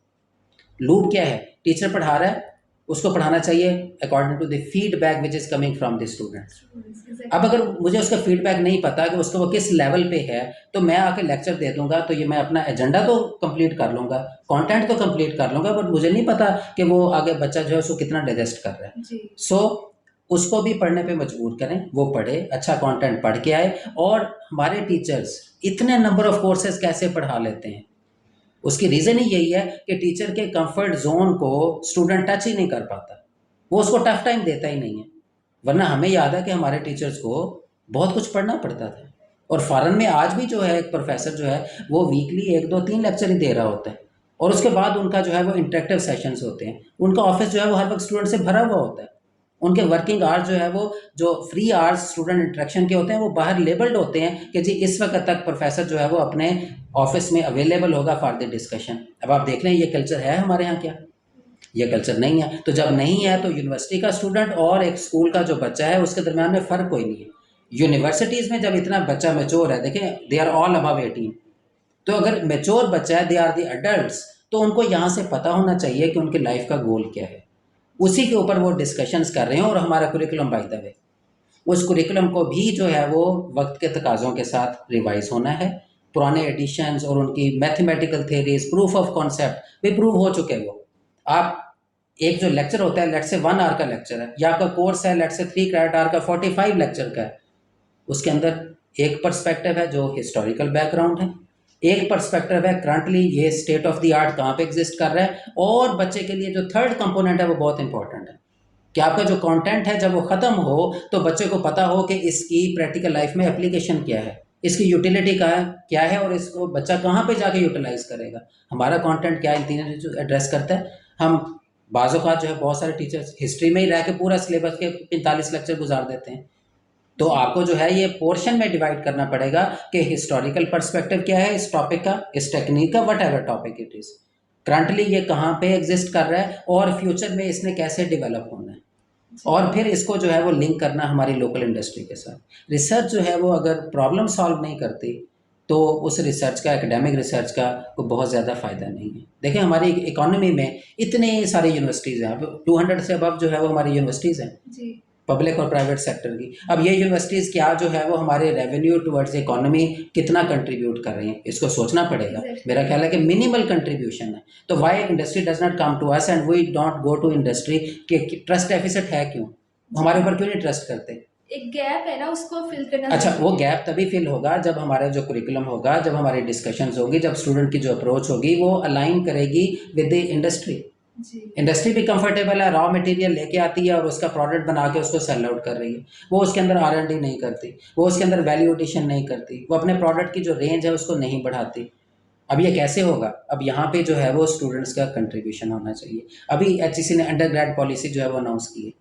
Loop क्या है? टीचर पढ़ा रहा है, उसको पढ़ाना चाहिए according to the feedback which is coming from the students. अब एग्जैक्टली। अगर मुझे उसका फीडबैक नहीं पता कि उसको वो किस लेवल पे है, तो मैं आके लेक्चर दे दूंगा, तो ये मैं अपना एजेंडा तो कंप्लीट कर लूंगा, कंटेंट तो कंप्लीट कर लूंगा, बट मुझे नहीं पता कि वो आगे बच्चा जो है उसको कितना डाइजेस्ट कर रहा है। जी। सो उसको भी पढ़ने पे मजबूर करें, वो पढ़े, अच्छा कंटेंट पढ़ के आए। और हमारे टीचर्स इतने नंबर ऑफ कोर्सेज कैसे पढ़ा लेते हैं, उसकी रीज़न ही यही है कि टीचर के कंफर्ट जोन को स्टूडेंट टच ही नहीं कर पाता, वो उसको टफ टाइम देता ही नहीं है। वरना हमें याद है कि हमारे टीचर्स को बहुत कुछ पढ़ना पड़ता था। और फॉरेन में आज भी जो है एक प्रोफेसर जो है वो वीकली 1 2 3 लेक्चर ही दे रहा होता है, और उसके बाद उनका जो है वो इंटरेक्टिव सेशंस होते हैं। उनका ऑफिस जो है वो हर वक्त स्टूडेंट से भरा हुआ होता है। उनके वर्किंग आवर्स जो है वो जो फ्री आवर्स स्टूडेंट इंटरेक्शन के होते हैं वो बाहर लेबल्ड होते हैं कि जी इस वक्त तक प्रोफेसर जो है वो अपने ऑफिस में अवेलेबल होगा फॉर द डिस्कशन। अब आप देख लें ये कल्चर है हमारे यहाँ क्या? ये कल्चर नहीं है। तो जब नहीं है तो यूनिवर्सिटी का स्टूडेंट और एक स्कूल का जो बच्चा है उसके दरमियान में फ़र्क कोई नहीं है। यूनिवर्सिटीज़ में जब इतना बच्चा मेच्योर है, देखें दे आर ऑल अबव 18, तो अगर मेच्योर बच्चा है, दे आर द अडल्ट्स, तो उनको यहाँ से पता होना चाहिए कि उनकी लाइफ का गोल क्या है। उसी के ऊपर वो डिस्कशंस कर रहे हैं। और हमारा कुरिकुलम बाय द वे, उस कुरिकुलम को भी जो है वो वक्त के तकाज़ों के साथ रिवाइज़ होना है। पुराने एडिशंस और उनकी mathematical theories, proof of concept भी प्रूव हो चुके हैं वो। आप एक जो लेक्चर होता है, लेट्स से 1 आवर का लेक्चर है, या आपका कोर्स है लेट्स से 3 क्रेडिट आवर का 45 लेक्चर का है, उसके अंदर एक पर्सपेक्टिव है जो हिस्टोरिकल बैकग्राउंड है, एक पर्सपेक्टिव है करंटली ये स्टेट ऑफ द आर्ट कहाँ पे एग्जिस्ट कर रहा है, और बच्चे के लिए जो थर्ड कंपोनेंट है वो बहुत इंपॉर्टेंट है कि आपका जो कंटेंट है जब वो ख़त्म हो तो बच्चे को पता हो कि इसकी प्रैक्टिकल लाइफ में एप्लीकेशन क्या है, इसकी यूटिलिटी कहाँ क्या है, और इसको बच्चा कहाँ पे जाके यूटिलाइज करेगा। हमारा कंटेंट क्या इन तीनों चीज़ों एड्रेस करता है। हम बाज़-औक़ात जो है बहुत सारे टीचर्स हिस्ट्री में ही रह के पूरा सिलेबस के 45 लेक्चर गुजार देते हैं। तो जी। आपको जो है ये पोर्शन में डिवाइड करना पड़ेगा कि हिस्टोरिकल पर्सपेक्टिव क्या है इस टॉपिक का, इस टेक्निक का, what ever topic it is. Currently ये कहाँ पे एग्जिस्ट कर रहा है और फ्यूचर में इसने कैसे डेवलप होना है। जी। और फिर इसको जो है वो लिंक करना हमारी लोकल इंडस्ट्री के साथ। रिसर्च जो है वो अगर प्रॉब्लम सॉल्व नहीं करती तो उस रिसर्च का, एकेडमिक रिसर्च का कोई बहुत ज़्यादा फ़ायदा नहीं है। देखिए हमारी इकोनॉमी में इतने सारी यूनिवर्सिटीज़ हैं, अब 200 से अबव जो है वो हमारी यूनिवर्सिटीज़ हैं, जी। पब्लिक और प्राइवेट सेक्टर की। अब ये यूनिवर्सिटीज़ क्या जो है वो हमारे रेवेन्यू टुवर्ड्स इकोनॉमी कितना कंट्रीब्यूट कर रही हैं, इसको सोचना पड़ेगा। एग्जैक्टली। मेरा ख्याल है कि मिनिमल कंट्रीब्यूशन है। तो why industry does not come to us and we don't go to industry, कि ट्रस्ट डेफिसिट है क्यों, हमारे ऊपर क्यों नहीं ट्रस्ट करते? एक गैप है ना, उसको फिल करना अच्छा, वो जरूरी है। गैप तभी फिल होगा जब हमारे जो कुरिकुलम होगा, जब हमारी डिस्कशंस होगी, जब स्टूडेंट की जो अप्रोच होगी वो अलाइन करेगी विद द इंडस्ट्री। जी। इंडस्ट्री भी कंफर्टेबल है, रॉ मटेरियल लेके आती है और उसका प्रोडक्ट बना के उसको सेल आउट कर रही है। वो उसके अंदर R&D नहीं करती, वो उसके अंदर वैल्यू एडिशन नहीं करती, वो अपने प्रोडक्ट की जो रेंज है उसको नहीं बढ़ाती। अब ये कैसे होगा? अब यहाँ पे जो है वो स्टूडेंट्स का कंट्रीब्यूशन होना चाहिए। अभी HEC ने अंडर ग्रेड पॉलिसी जो है वो अनाउंस की है।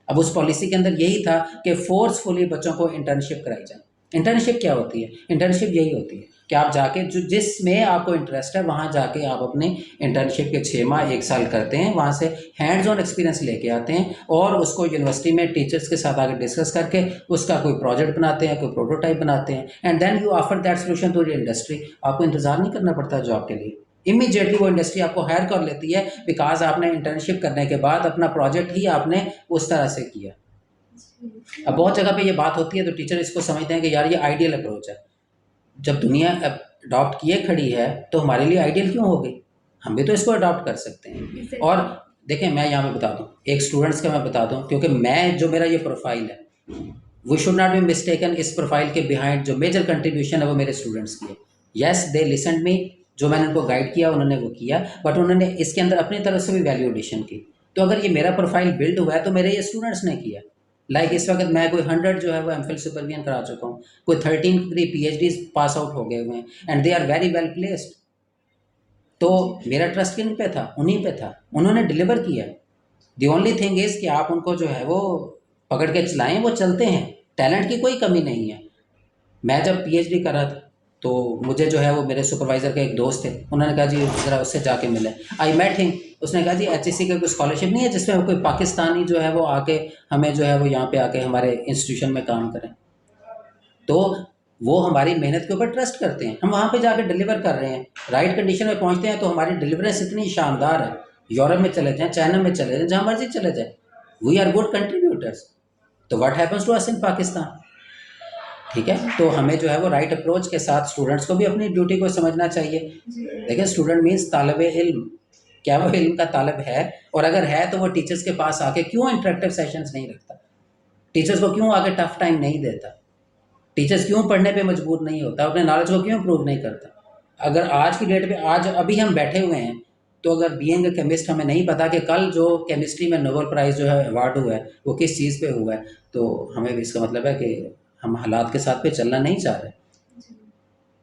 अब उस पॉलिसी के अंदर यही था कि फोर्सफुली बच्चों को इंटर्नशिप कराई जाए। इंटर्नशिप क्या होती है? इंटर्नशिप यही होती है कि आप जाके जो जिसमें आपको इंटरेस्ट है वहाँ जाके आप अपने इंटर्नशिप के 6 माह 1 साल करते हैं, वहाँ से हैंड्स ऑन एक्सपीरियंस लेके आते हैं और उसको यूनिवर्सिटी में टीचर्स के साथ आगे डिस्कस करके उसका कोई प्रोजेक्ट बनाते हैं, कोई प्रोटोटाइप बनाते हैं, and then you offer that solution to the industry. आपको इंतजार नहीं करना पड़ता जॉब के लिए, इमीडिएटली वो इंडस्ट्री आपको हायर कर लेती है, बिकॉज आपने इंटर्नशिप करने के बाद अपना प्रोजेक्ट ही आपने उस तरह से किया। जी। अब बहुत जगह पे ये बात होती है तो टीचर इसको समझते हैं कि यार ये आइडियल अप्रोच है। जब दुनिया अडॉप्ट किए खड़ी है तो हमारे लिए आइडियल क्यों हो गई? हम भी तो इसको अडॉप्ट कर सकते हैं। और एग्जैक्टली। देखें, मैं यहाँ पे बता दूँ एक स्टूडेंट्स का, मैं बता दूँ क्योंकि मैं जो मेरा ये प्रोफाइल है, we should not be mistaken, इस प्रोफाइल के बिहाइंड जो मेजर कंट्रीब्यूशन है वो मेरे स्टूडेंट्स की है। येस, दे लिसनड मी, जो मैंने उनको गाइड किया उन्होंने वो किया, बट उन्होंने इसके अंदर अपनी तरफ से भी वैल्यू एडिशन की। तो अगर ये मेरा प्रोफाइल बिल्ड हुआ है तो मेरे ये स्टूडेंट्स ने किया। लाइक इस वक्त मैं कोई 100 जो है वो एमफिल सुपरविजन करा चुका हूँ, कोई 13 PhD पास आउट हो गए हुए हैं, and they are very well placed. तो जी मेरा ट्रस्ट किन पे था? उन्हीं पे था, उन्होंने डिलीवर किया। दी ओनली थिंग इज कि आप उनको जो है वो पकड़ के चलाएं, वो चलते हैं। टैलेंट की कोई कमी नहीं है। मैं जब पीएचडी कर रहा था तो मुझे जो है वो मेरे सुपरवाइज़र के एक दोस्त थे, उन्होंने कहा जी ज़रा उससे जाके मिले। I met him. उसने कहा जी एचएससी का कोई स्कॉलरशिप नहीं है जिसमें कोई पाकिस्तानी जो है वो आके हमें जो है वो यहाँ पे आके हमारे इंस्टीट्यूशन में काम करें। तो वो हमारी मेहनत के ऊपर ट्रस्ट करते हैं, हम वहाँ पे जाके डिलीवर कर रहे हैं, राइट कंडीशन में पहुँचते हैं तो हमारी डिलीवरेंस इतनी शानदार है। यूरोप में चले जाएँ, चाइना में चले जाएँ, जहाँ मर्जी चले जाएँ, वी आर गुड कंट्रीब्यूटर्स। तो व्हाट हैपन्स टू अस इन पाकिस्तान? ठीक है, तो हमें जो है वो राइट अप्रोच के साथ स्टूडेंट्स को भी अपनी ड्यूटी को समझना चाहिए। जी देखिए स्टूडेंट मीन्स तालिब इल्म, क्या वो इल्म का तालिब है? और अगर है तो वो टीचर्स के पास आके क्यों इंटरेक्टिव सेशंस नहीं रखता? टीचर्स को क्यों आगे टफ टाइम नहीं देता? टीचर्स क्यों पढ़ने पे मजबूर नहीं होता? अपने नॉलेज को क्यों इम्प्रूव नहीं करता? अगर आज की डेट पे आज अभी हम बैठे हुए हैं, तो अगर बीइंग अ केमिस्ट हमें नहीं पता कि कल जो केमिस्ट्री में नोबेल प्राइज़ जो है अवार्ड हुआ है वो किस चीज़ पे हुआ है, तो हमें भी इसका मतलब है कि हम हालात के साथ पे चलना नहीं चाह रहे। जी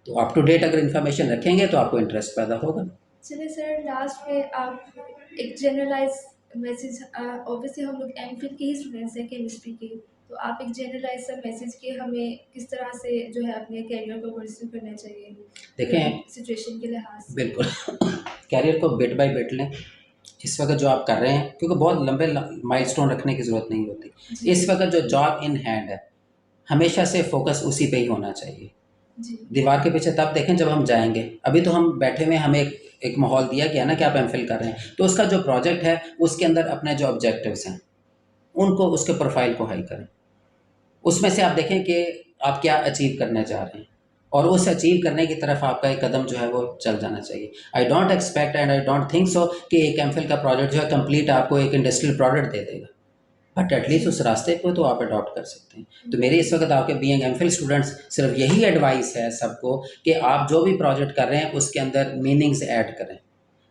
तो अप टू डेट अगर इन्फॉर्मेशन रखेंगे तो आपको इंटरेस्ट पैदा होगा। चलिए सर, लास्ट में आप एक जनरलाइज मैसेज, ऑब्वियसली हम लोग एमफिल के ही स्टूडेंट्स हैं केमिस्ट्री के, तो आप एक जनरलाइज सा मैसेज कि हमें किस तरह से जो है अपने करियर को परस्यू करना चाहिए देखें, सिचुएशन के लिहाज से। बिल्कुल कैरियर को बिट बाय बिट लें। इस वक्त जो आप कर रहे हैं, क्योंकि बहुत लंबे माइलस्टोन रखने की ज़रूरत नहीं होती। जी इस वक्त जो जॉब इन हैंड है, हमेशा से फोकस उसी पे ही होना चाहिए। जी दीवार के पीछे तब देखें जब हम जाएंगे। अभी तो हम बैठे हुए हैं, हमें एक माहौल दिया गया ना कि आप एमफिल कर रहे हैं, तो उसका जो प्रोजेक्ट है उसके अंदर अपने जो ऑब्जेक्टिव्स हैं उनको, उसके प्रोफाइल को हाई करें। उसमें से आप देखें कि आप क्या अचीव करने जा रहे हैं, और उस अचीव करने की तरफ आपका एक कदम जो है वो चल जाना चाहिए। I don't expect and I don't think so कि एक एमफिल का प्रोजेक्ट जो है कंप्लीट आपको एक इंडस्ट्रियल प्रोडक्ट दे देगा, बट एटलीस्ट उस रास्ते को तो आप अडॉप्ट कर सकते हैं। तो मेरी इस वक्त आपके बीइंग एमफिल स्टूडेंट्स सिर्फ यही एडवाइस है सबको कि आप जो भी प्रोजेक्ट कर रहे हैं उसके अंदर मीनिंग्स ऐड करें।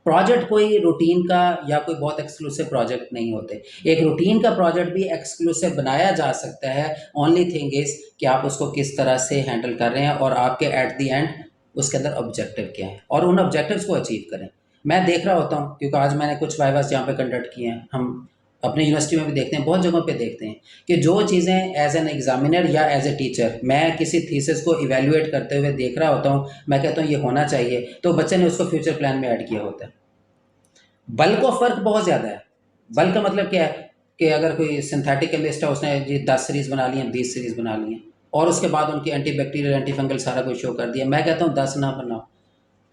प्रोजेक्ट कोई रूटीन का या कोई बहुत एक्सक्लूसिव प्रोजेक्ट नहीं होते। एक रूटीन का प्रोजेक्ट भी एक्सक्लूसिव बनाया जा सकता है। ओनली थिंग इज़ कि आप उसको किस तरह से हैंडल कर रहे हैं और आपके एट द एंड उसके अंदर ऑब्जेक्टिव क्या है, और उन ऑब्जेक्टिव्स को अचीव करें। मैं देख रहा होता हूँ, क्योंकि आज मैंने कुछ वाइवास यहाँ पे कंडक्ट किए हैं, हम अपनी यूनिवर्सिटी में भी देखते हैं, बहुत जगहों पे देखते हैं कि जो चीज़ें एज एन एग्जामिनर या एज ए टीचर मैं किसी थीसिस को इवेल्युएट करते हुए देख रहा होता हूँ, मैं कहता हूँ ये होना चाहिए, तो बच्चे ने उसको फ्यूचर प्लान में ऐड किया होता है। बल का फ़र्क बहुत ज़्यादा है। बल का मतलब क्या है कि अगर कोई सिंथेटिक केमिस्ट है, उसने जी 10 सीरीज़ बना ली हैं, 20 सीरीज़ बना ली हैं, और उसके बाद उनकी एंटी बैक्टीरियल, एंटी फंगल सारा कुछ शो कर दिया। मैं कहता हूँ 10 ना बनाओ,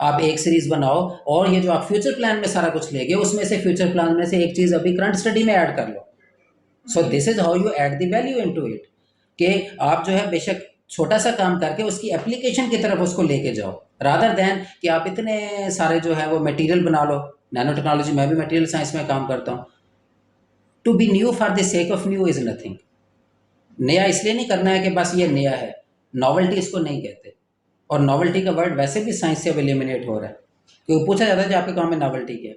आप एक सीरीज़ बनाओ, और ये जो आप फ्यूचर प्लान में सारा कुछ ले गए उसमें से फ्यूचर प्लान में से एक चीज़ अभी करंट स्टडी में ऐड कर लो। So this is how you add the value into it, कि आप जो है बेशक छोटा सा काम करके उसकी एप्लीकेशन की तरफ उसको लेके जाओ, रादर देन कि आप इतने सारे जो है वो मटेरियल बना लो। नैनो टेक्नोलॉजी, मैं भी मटेरियल साइंस में काम करता हूँ। To be new for the sake of new is nothing. नया इसलिए नहीं करना है कि बस ये नया है, नॉवेल्टी इसको नहीं कहते। और नॉवेल्टी का वर्ड वैसे भी साइंस से अब एलिमिनेट हो रहा है, क्योंकि पूछा जाता है कि आपके काम में नॉवेल्टी क्या है।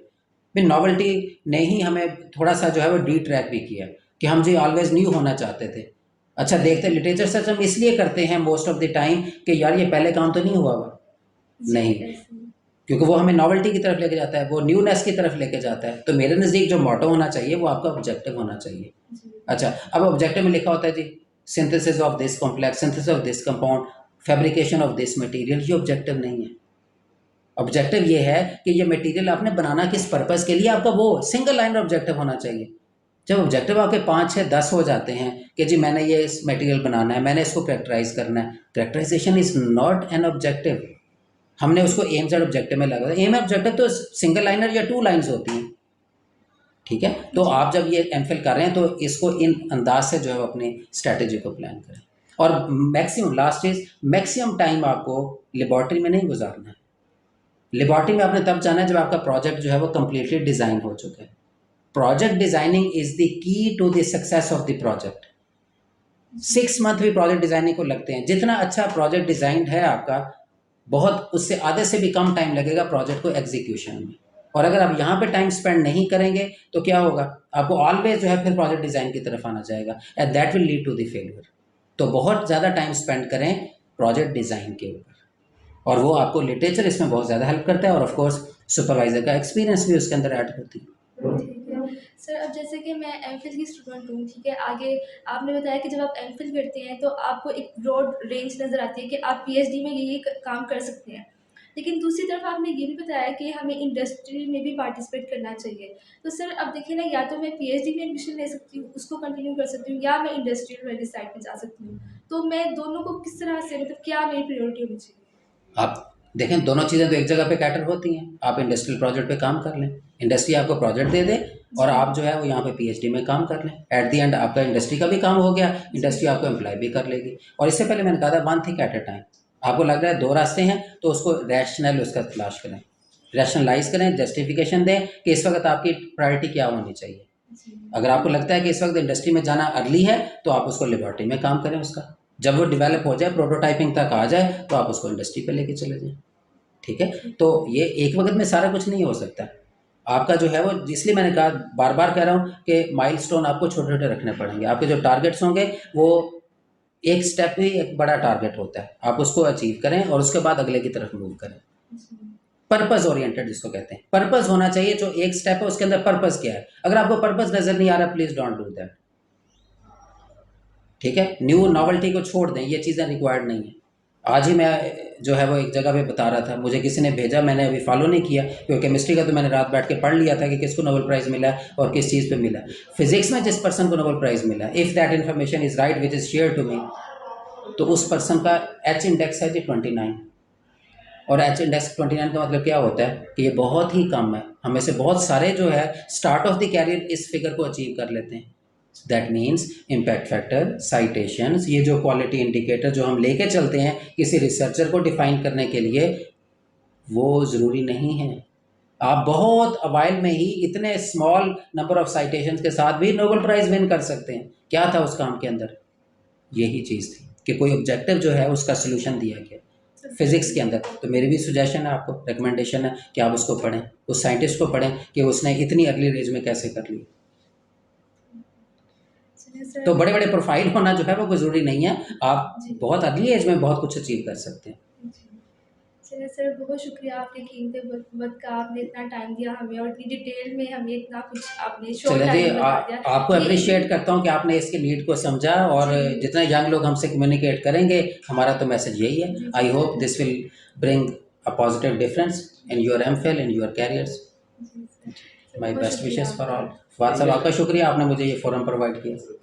फिर नॉवेल्टी ने ही हमें थोड़ा सा जो है वो डी ट्रैक भी किया, कि हम जी ऑलवेज न्यू होना चाहते थे। अच्छा, देखते लिटरेचर सर्च हम इसलिए करते हैं मोस्ट ऑफ द टाइम कि यार ये पहले काम तो नहीं हुआ हुआ। जी नहीं, ऐसे ही। क्योंकि वो हमें नॉवेल्टी की तरफ लेके जाता है, वो न्यूनेस की तरफ लेके जाता है। तो मेरे नज़दीक जो मोटो होना चाहिए वो आपका ऑब्जेक्टिव होना चाहिए। जी अच्छा, अब ऑब्जेक्टिव में लिखा होता है जी synthesis of this complex, synthesis of this compound, fabrication of this material, ये ऑब्जेक्टिव नहीं है। ऑब्जेक्टिव ये है कि ये मटेरियल आपने बनाना किस पर्पस के लिए, आपका वो सिंगल लाइन ऑब्जेक्टिव होना चाहिए। जब ऑब्जेक्टिव आपके 5, 6, 10 हो जाते हैं कि जी मैंने ये इस मटेरियल बनाना है, मैंने इसको कैरेक्टराइज करना है, characterisation is not an objective. हमने उसको एम जेड ऑब्जेक्टिव में लगा, एम ऑब्जेक्टिव तो सिंगल लाइनर या 2 लाइन्स होती हैं। ठीक है, तो जी आप जब ये एमफिल कर रहे हैं तो इसको इन अंदाज से जो है अपनी स्ट्रैटेजी को प्लान करें। और maximum, last is maximum time आपको लेबॉर्ट्री में नहीं गुजारना है। लेबॉर्ट्री में आपने तब जाना है जब आपका प्रोजेक्ट जो है वो कम्प्लीटली डिज़ाइन हो चुका है। Project designing is the key to the success of the project. 6 month भी प्रोजेक्ट डिज़ाइनिंग को लगते हैं। जितना अच्छा प्रोजेक्ट डिज़ाइंड है आपका, बहुत उससे आधे से भी कम टाइम लगेगा प्रोजेक्ट को एग्जीक्यूशन में। और अगर आप यहाँ पे टाइम स्पेंड नहीं करेंगे तो क्या होगा, आपको ऑलवेज जो है फिर प्रोजेक्ट डिज़ाइन की तरफ आना जाएगा and that will lead to the failure. तो बहुत ज़्यादा टाइम स्पेंड करें प्रोजेक्ट डिज़ाइन के ऊपर, और वो आपको लिटरेचर इसमें बहुत ज़्यादा हेल्प करता है, और ऑफ कोर्स सुपरवाइज़र का एक्सपीरियंस भी उसके अंदर ऐड होती है। ठीक है। सर अब जैसे कि मैं एमफिल की स्टूडेंट हूँ, ठीक है, आगे आपने बताया कि जब आप एमफिल करते हैं तो आपको एक ब्रॉड रेंज नज़र आती है कि आप पीएचडी में ये काम कर सकते हैं। लेकिन दूसरी तरफ आपने ये भी बताया कि हमें इंडस्ट्री में भी पार्टिसिपेट करना चाहिए। तो सर अब देखिए ना, या तो मैं पीएचडी में एडमिशन ले सकती हूँ, उसको कंटिन्यू कर सकती हूँ, या मैं इंडस्ट्रियल वाली साइड पे जा सकती हूँ। तो मैं दोनों को किस तरह से, मतलब क्या मेरी प्रायोरिटी होनी चाहिए? आप देखें, दोनों चीज़ें तो एक जगह पे कैटर होती हैं। आप इंडस्ट्रियल प्रोजेक्ट पे काम कर लें, इंडस्ट्री आपको प्रोजेक्ट दे दे, और आप जो है वो यहाँ पे पीएचडी में काम कर लें। एट द एंड आपका इंडस्ट्री का भी काम हो गया, इंडस्ट्री आपको एम्प्लॉय भी कर लेगी। और इससे पहले मैंने कहा था one thing at A time. आपको लग रहा है दो रास्ते हैं तो उसको रैशनल उसका तलाश करें, रैशनलाइज करें, जस्टिफिकेशन दें कि इस वक्त आपकी प्रायोरिटी क्या होनी चाहिए। अगर आपको लगता है कि इस वक्त इंडस्ट्री में जाना अर्ली है तो आप उसको लेबोरेटरी में काम करें उसका, जब वो डेवलप हो जाए, प्रोटोटाइपिंग तक आ जाए, तो आप उसको इंडस्ट्री पे लेके चले जाएं। ठीक है, तो ये एक वक्त में सारा कुछ नहीं हो सकता। आपका जो है वो, इसलिए मैंने कहा, बार बार कह रहा हूँ कि माइलस्टोन आपको छोटे छोटे रखने पड़ेंगे। आपके जो टारगेट्स होंगे वो एक स्टेप ही एक बड़ा टारगेट होता है, आप उसको अचीव करें और उसके बाद अगले की तरफ मूव करें। पर्पस ओरिएंटेड जिसको कहते हैं, पर्पस होना चाहिए। जो एक स्टेप है उसके अंदर पर्पस क्या है, अगर आपको पर्पस नजर नहीं आ रहा, प्लीज डोंट डू दैट। ठीक है, न्यू नॉवेल्टी को छोड़ दें, ये चीज़ें रिक्वायर्ड नहीं है। आज ही मैं जो है वो एक जगह पे बता रहा था, मुझे किसी ने भेजा, मैंने अभी फॉलो नहीं किया क्योंकि केमिस्ट्री का तो मैंने रात बैठ के पढ़ लिया था कि किसको नोबेल प्राइज़ मिला और किस चीज़ पे मिला। फिजिक्स में जिस पर्सन को नोबेल प्राइज़ मिला, if that information is right which is share to me, तो उस पर्सन का एच इंडेक्स है जी 29। और एच इंडेक्स 29 का मतलब क्या होता है कि ये बहुत ही कम है। हमें से बहुत सारे जो है स्टार्ट ऑफ द कैरियर इस फिगर को अचीव कर लेते हैं। That means impact factor, citations, ये जो क्वालिटी इंडिकेटर जो हम लेके चलते हैं किसी रिसर्चर को डिफाइन करने के लिए, वो ज़रूरी नहीं है। आप बहुत अवाइल में ही इतने स्मॉल नंबर ऑफ साइटेशंस के साथ भी नोबेल प्राइज़ विन कर सकते हैं। क्या था उस काम के अंदर? यही चीज़ थी कि कोई ऑब्जेक्टिव जो है उसका सोल्यूशन दिया गया फिजिक्स के अंदर। तो मेरी भी सजेशन है आपको, रिकमेंडेशन है कि आप उसको पढ़ें, उस साइंटिस्ट को पढ़ें कि उसने इतनी अर्ली एज में कैसे कर ली। तो बड़े बड़े प्रोफाइल होना जो है वो कोई ज़रूरी नहीं है, आप बहुत अर्ली एज में बहुत कुछ अचीव कर सकते हैं। चलिए सर, बहुत शुक्रिया आपके कीमती वक्त का, आपने इतना टाइम दिया हमें और इतनी डिटेल में हमें इतना कुछ आपने शॉर्ट चले जी, टाइम में बता दिया। आपको ये अप्रिशिएट करता हूँ कि आपने इसके नीड को समझा, और जितने यंग लोग हमसे कम्युनिकेट करेंगे, हमारा तो मैसेज यही है। I hope this will bring a positive difference in your MPhil, in your carriers. My best wishes for all. वाद साहब, आपका शुक्रिया, आपने मुझे ये फोरम प्रोवाइड किया।